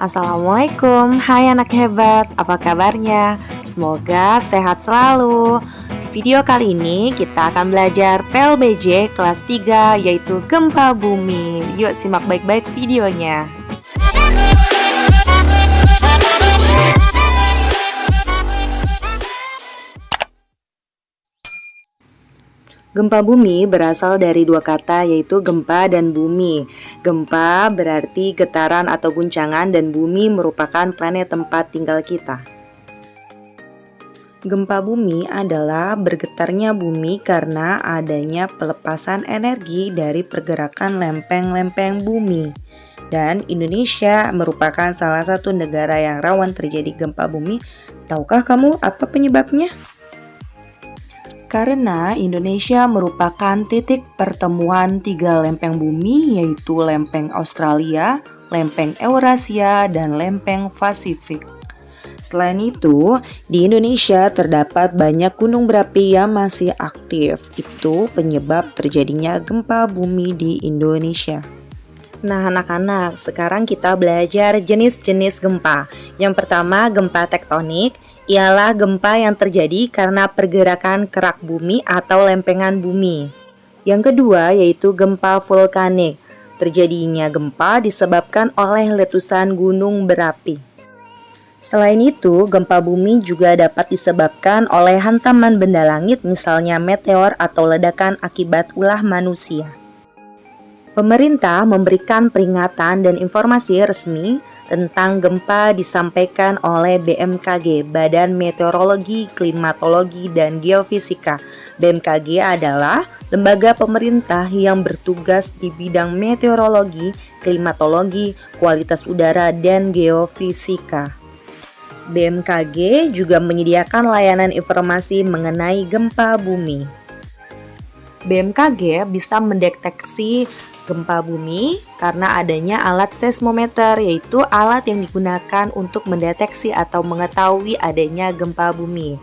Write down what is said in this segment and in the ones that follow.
Assalamualaikum, hai anak hebat, apa kabarnya? Semoga sehat selalu. Di video kali ini kita akan belajar PLBJ kelas 3 yaitu gempa bumi. Yuk simak baik-baik videonya. Gempa bumi berasal dari dua kata yaitu gempa dan bumi. Gempa berarti getaran atau guncangan dan bumi merupakan planet tempat tinggal kita. Gempa bumi adalah bergetarnya bumi karena adanya pelepasan energi dari pergerakan lempeng-lempeng bumi. Dan Indonesia merupakan salah satu negara yang rawan terjadi gempa bumi. Tahukah kamu apa penyebabnya? Karena Indonesia merupakan titik pertemuan tiga lempeng bumi yaitu lempeng Australia, lempeng Eurasia, dan lempeng Pasifik. Selain itu, di Indonesia terdapat banyak gunung berapi yang masih aktif. Itu penyebab terjadinya gempa bumi di Indonesia. Nah anak-anak, sekarang kita belajar jenis-jenis gempa. Yang pertama, gempa tektonik. Ialah gempa yang terjadi karena pergerakan kerak bumi atau lempengan bumi. Yang kedua yaitu gempa vulkanik. Terjadinya gempa disebabkan oleh letusan gunung berapi. Selain itu, gempa bumi juga dapat disebabkan oleh hantaman benda langit, misalnya meteor atau ledakan akibat ulah manusia. Pemerintah memberikan peringatan dan informasi resmi tentang gempa disampaikan oleh BMKG, Badan Meteorologi, Klimatologi, dan Geofisika. BMKG adalah lembaga pemerintah yang bertugas di bidang meteorologi, klimatologi, kualitas udara, dan geofisika. BMKG juga menyediakan layanan informasi mengenai gempa bumi. BMKG bisa mendeteksi gempa bumi karena adanya alat seismometer, yaitu alat yang digunakan untuk mendeteksi atau mengetahui adanya gempa bumi.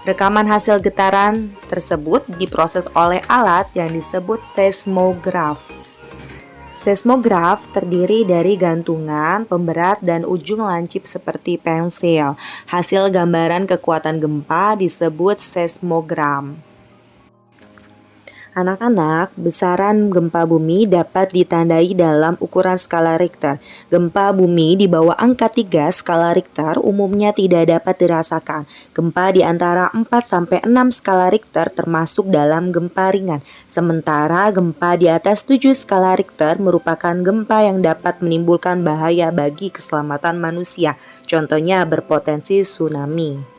Rekaman hasil getaran tersebut diproses oleh alat yang disebut seismograf. Seismograf terdiri dari gantungan, pemberat, dan ujung lancip seperti pensil. Hasil gambaran kekuatan gempa disebut seismogram. Anak-anak, besaran gempa bumi dapat ditandai dalam ukuran skala Richter. Gempa bumi di bawah angka 3 skala Richter umumnya tidak dapat dirasakan. Gempa di antara 4-6 skala Richter termasuk dalam gempa ringan. Sementara gempa di atas 7 skala Richter merupakan gempa yang dapat menimbulkan bahaya bagi keselamatan manusia. Contohnya berpotensi tsunami.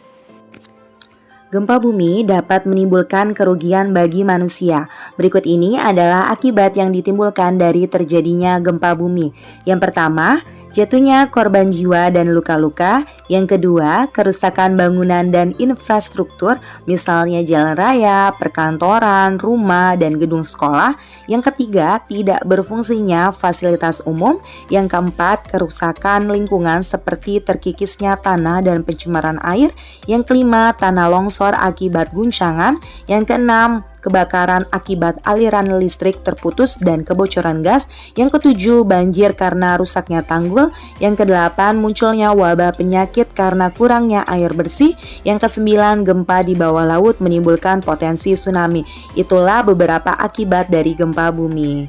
Gempa bumi dapat menimbulkan kerugian bagi manusia. Berikut ini adalah akibat yang ditimbulkan dari terjadinya gempa bumi. Yang pertama, jatuhnya korban jiwa dan luka-luka. Yang kedua, kerusakan bangunan dan infrastruktur, misalnya jalan raya, perkantoran, rumah, dan gedung sekolah. Yang ketiga, tidak berfungsinya fasilitas umum. Yang keempat, kerusakan lingkungan seperti terkikisnya tanah dan pencemaran air. Yang kelima, tanah longsor akibat guncangan. Yang keenam, kebakaran akibat aliran listrik terputus dan kebocoran gas. Yang ketujuh, banjir karena rusaknya tanggul. Yang kedelapan, munculnya wabah penyakit karena kurangnya air bersih. Yang kesembilan, gempa di bawah laut menimbulkan potensi tsunami. Itulah beberapa akibat dari gempa bumi.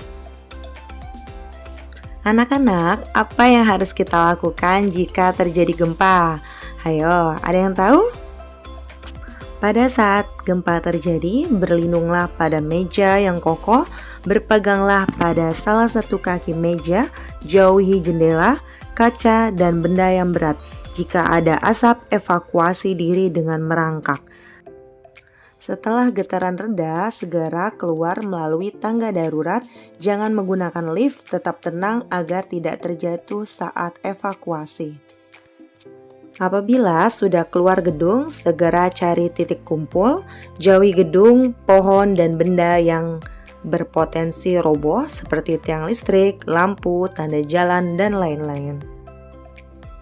Anak-anak, apa yang harus kita lakukan jika terjadi gempa? Ayo, ada yang tahu? Pada saat gempa terjadi, berlindunglah pada meja yang kokoh, berpeganglah pada salah satu kaki meja, jauhi jendela, kaca, dan benda yang berat. Jika ada asap, evakuasi diri dengan merangkak. Setelah getaran reda, segera keluar melalui tangga darurat. Jangan menggunakan lift, tetap tenang agar tidak terjatuh saat evakuasi. Apabila sudah keluar gedung, segera cari titik kumpul, jauhi gedung, pohon, dan benda yang berpotensi roboh seperti tiang listrik, lampu, tanda jalan, dan lain-lain.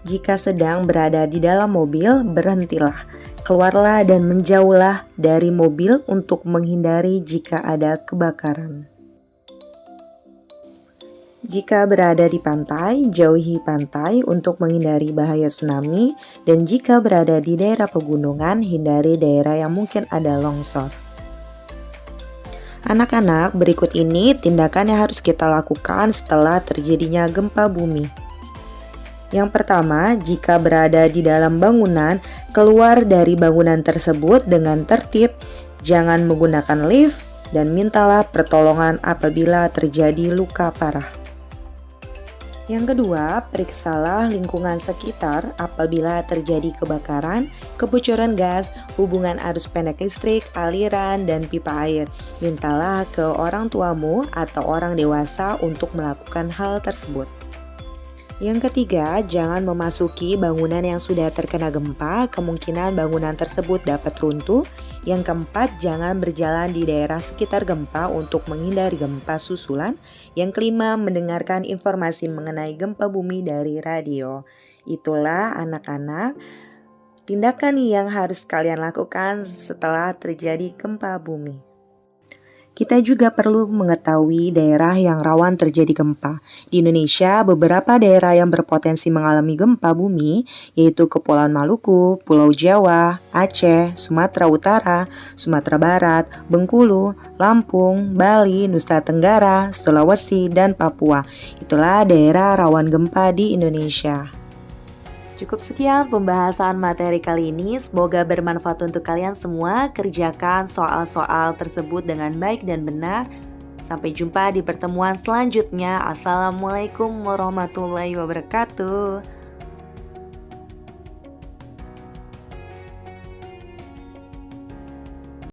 Jika sedang berada di dalam mobil, berhentilah, keluarlah dan menjauhlah dari mobil untuk menghindari jika ada kebakaran. Jika berada di pantai, jauhi pantai untuk menghindari bahaya tsunami, dan jika berada di daerah pegunungan, hindari daerah yang mungkin ada longsor. Anak-anak, berikut ini tindakan yang harus kita lakukan setelah terjadinya gempa bumi. Yang pertama, jika berada di dalam bangunan, keluar dari bangunan tersebut dengan tertib, jangan menggunakan lift, dan mintalah pertolongan apabila terjadi luka parah. Yang kedua, periksalah lingkungan sekitar apabila terjadi kebakaran, kebocoran gas, hubungan arus pendek listrik, aliran, dan pipa air. Mintalah ke orang tuamu atau orang dewasa untuk melakukan hal tersebut. Yang ketiga, jangan memasuki bangunan yang sudah terkena gempa, kemungkinan bangunan tersebut dapat runtuh. Yang keempat, jangan berjalan di daerah sekitar gempa untuk menghindari gempa susulan. Yang kelima, mendengarkan informasi mengenai gempa bumi dari radio. Itulah anak-anak, tindakan yang harus kalian lakukan setelah terjadi gempa bumi. Kita juga perlu mengetahui daerah yang rawan terjadi gempa. Di Indonesia, beberapa daerah yang berpotensi mengalami gempa bumi yaitu Kepulauan Maluku, Pulau Jawa, Aceh, Sumatera Utara, Sumatera Barat, Bengkulu, Lampung, Bali, Nusa Tenggara, Sulawesi, dan Papua. Itulah daerah rawan gempa di Indonesia. Cukup sekian pembahasan materi kali ini, semoga bermanfaat untuk kalian semua. Kerjakan soal-soal tersebut dengan baik dan benar. Sampai jumpa di pertemuan selanjutnya. Assalamualaikum warahmatullahi wabarakatuh.